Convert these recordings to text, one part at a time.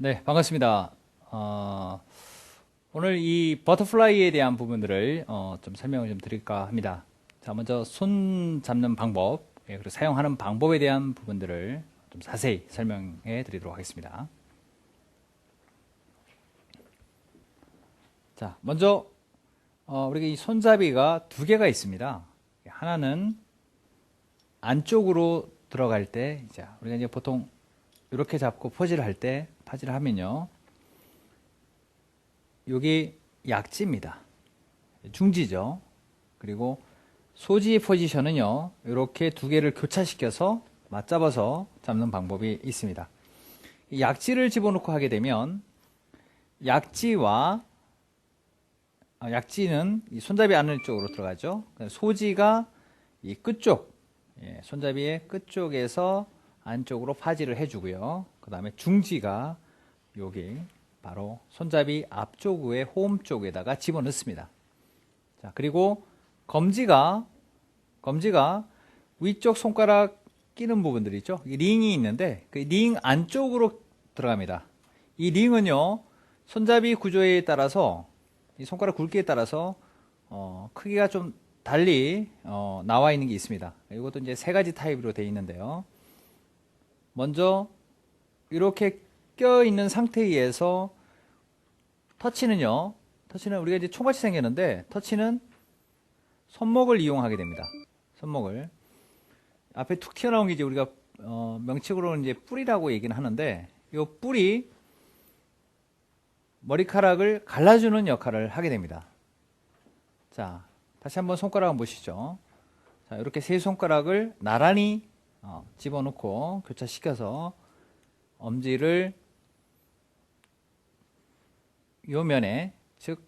네, 반갑습니다. 오늘 이 버터플라이에 대한 부분들을 좀 설명을 좀 드릴까 합니다. 자, 먼저 손 잡는 방법, 그리고 사용하는 방법에 대한 부분들을 좀 자세히 설명해 드리도록 하겠습니다. 자, 먼저 우리가 이 손잡이가 두 개가 있습니다. 하나는 안쪽으로 들어갈 때, 자, 우리가 이제 보통 이렇게 잡고 포즈를 할 때, 파지를 하면요. 여기 약지입니다. 중지죠. 그리고 소지의 포지션은요, 이렇게 두 개를 교차시켜서 맞잡아서 잡는 방법이 있습니다. 이 약지를 집어넣고 하게 되면, 약지는 이 손잡이 안쪽으로 들어가죠. 소지가 이 끝쪽, 손잡이의 끝쪽에서 안쪽으로 파지를 해주고요. 그 다음에 중지가 여기 바로 손잡이 앞쪽의 홈 쪽에다가 집어넣습니다. 자, 그리고 검지가 위쪽 손가락 끼는 부분들이 있죠. 링이 있는데 그 링 안쪽으로 들어갑니다. 이 링은요, 손잡이 구조에 따라서 이 손가락 굵기에 따라서 크기가 좀 달리 나와 있는 게 있습니다. 이것도 이제 세 가지 타입으로 되어 있는데요. 먼저 이렇게 껴 있는 상태에서 터치는 우리가 이제 총같이 생겼는데, 터치는 손목을 이용하게 됩니다. 손목을 앞에 툭 튀어나온 게 이제 우리가 명칭으로는 이제 뿔이라고 얘기는 하는데, 이 뿔이 머리카락을 갈라주는 역할을 하게 됩니다. 자, 다시 한번 손가락 한번 보시죠. 자, 이렇게 세 손가락을 나란히 집어넣고 교차시켜서 엄지를 요 면에, 즉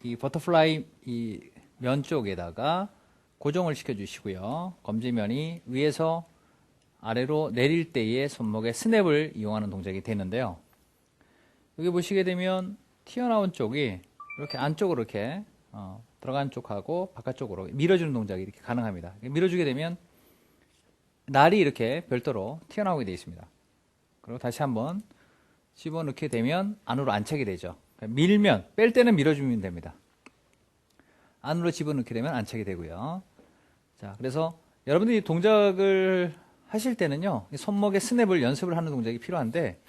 이 버터플라이 이 면 쪽에다가 고정을 시켜 주시고요. 검지면이 위에서 아래로 내릴 때의 손목의 스냅을 이용하는 동작이 되는데요. 여기 보시게 되면 튀어나온 쪽이 이렇게 안쪽으로 이렇게 들어간 쪽하고 바깥쪽으로 밀어주는 동작이 이렇게 가능합니다. 밀어주게 되면 날이 이렇게 별도로 튀어나오게 되어 있습니다. 그리고 다시 한번 집어넣게 되면 안으로 안차게 되죠. 밀면, 뺄 때는 밀어주면 됩니다. 안으로 집어넣게 되면 안차게 되고요. 자, 그래서 여러분들이 동작을 하실 때는요, 손목의 스냅을 연습을 하는 동작이 필요한데,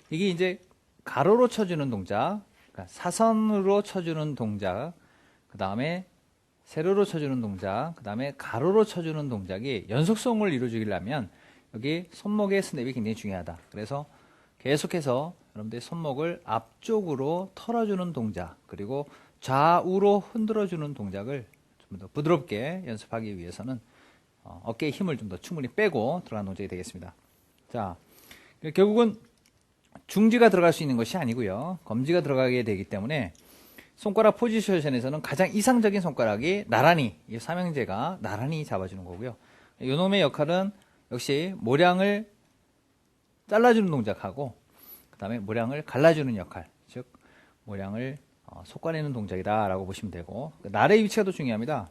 이게 이제 가로로 쳐주는 동작, 그러니까 사선으로 쳐주는 동작, 그 다음에 세로로 쳐주는 동작, 그 다음에 가로로 쳐주는 동작이 연속성을 이루어주려면 여기 손목의 스냅이 굉장히 중요하다. 그래서 계속해서 여러분들이 손목을 앞쪽으로 털어주는 동작, 그리고 좌우로 흔들어주는 동작을 좀 더 부드럽게 연습하기 위해서는 어깨에 힘을 좀 더 충분히 빼고 들어가는 동작이 되겠습니다. 자, 결국은 중지가 들어갈 수 있는 것이 아니고요. 검지가 들어가게 되기 때문에 손가락 포지션에서는 가장 이상적인 손가락이 나란히, 이 삼형제가 나란히 잡아주는 거고요. 요놈의 역할은 역시 모량을 잘라주는 동작하고, 그 다음에 모량을 갈라주는 역할, 즉 모량을 솎아내는 동작이다라고 보시면 되고, 날의 위치가 더 중요합니다.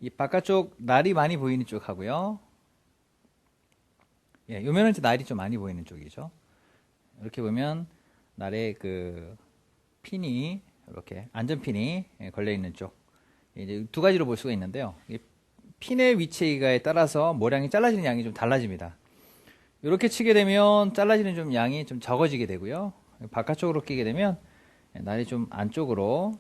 이 바깥쪽 날이 많이 보이는 쪽하고요. 예, 요면은 이제 날이 좀 많이 보이는 쪽이죠. 이렇게 보면 날의 그 핀이 이렇게 안전핀이 걸려 있는 쪽, 이제 두 가지로 볼 수가 있는데요. 핀의 위치에 따라서 모량이 잘라지는 양이 좀 달라집니다. 이렇게 치게 되면 잘라지는 좀 양이 좀 적어지게 되고요. 바깥쪽으로 끼게 되면 날이 좀 안쪽으로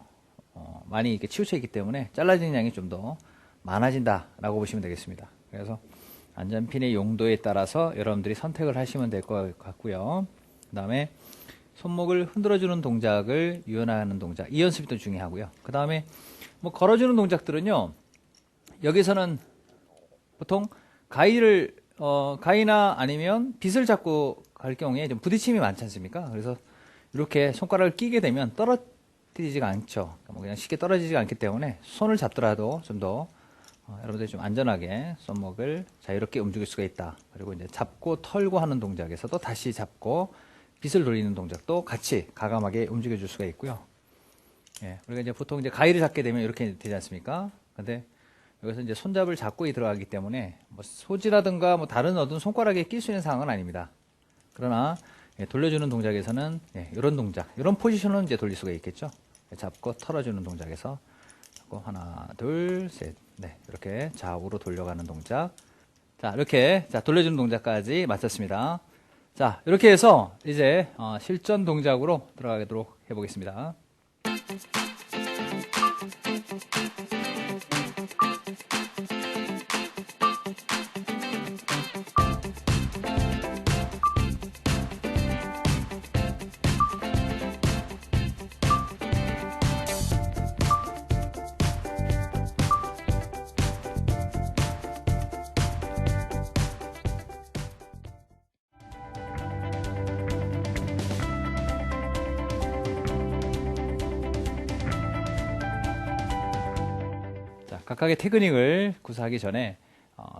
많이 이렇게 치우쳐 있기 때문에 잘라지는 양이 좀 더 많아진다라고 보시면 되겠습니다. 그래서 안전핀의 용도에 따라서 여러분들이 선택을 하시면 될 것 같고요. 그 다음에 손목을 흔들어주는 동작을 유연하는 동작, 이 연습이 또 중요하고요. 그 다음에 뭐 걸어주는 동작들은요, 여기서는 보통 가위나 아니면 빗을 잡고 갈 경우에 좀 부딪힘이 많지 않습니까? 그래서 이렇게 손가락을 끼게 되면 떨어지지가 않죠. 뭐 그냥 쉽게 떨어지지가 않기 때문에 손을 잡더라도 좀 더 여러분들이 좀 안전하게 손목을 자유롭게 움직일 수가 있다. 그리고 이제 잡고 털고 하는 동작에서도 다시 잡고 빗을 돌리는 동작도 같이 가감하게 움직여 줄 수가 있고요. 예, 우리가 이제 보통 이제 가위를 잡게 되면 이렇게 되지 않습니까? 근데 여기서 이제 손잡이를 잡고 들어가기 때문에 뭐 소지라든가 뭐 다른 어떤 손가락에 낄 수 있는 상황은 아닙니다. 그러나 돌려주는 동작에서는 이런 동작, 이런 포지션은 이제 돌릴 수가 있겠죠. 잡고 털어주는 동작에서 하나, 둘, 셋, 이렇게 좌우로 돌려가는 동작. 자, 이렇게 돌려주는 동작까지 마쳤습니다. 자, 이렇게 해서 이제 실전 동작으로 들어가도록 해보겠습니다. 각각의 테크닉을 구사하기 전에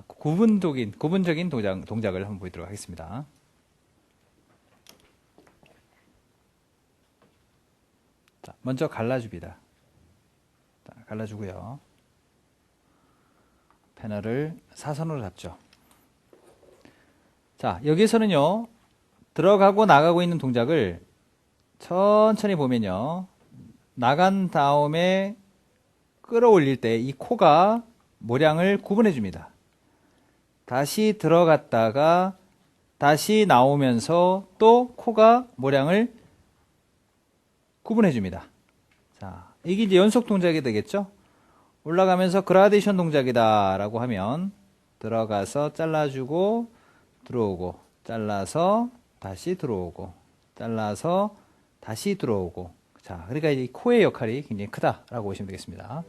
구분적인 동작을 한번 보도록 하겠습니다. 자, 먼저 갈라줍니다. 자, 갈라주고요. 패널을 사선으로 잡죠. 자, 여기서는요, 들어가고 나가고 있는 동작을 천천히 보면요, 나간 다음에 끌어올릴 때 이 코가 모량을 구분해 줍니다. 다시 들어갔다가 다시 나오면서 또 코가 모량을 구분해 줍니다. 자, 이게 이제 연속 동작이 되겠죠? 올라가면서 그라데이션 동작이다 라고 하면 들어가서 잘라주고 들어오고, 잘라서 다시 들어오고, 잘라서 다시 들어오고. 자, 그러니까 이 코의 역할이 굉장히 크다라고 보시면 되겠습니다.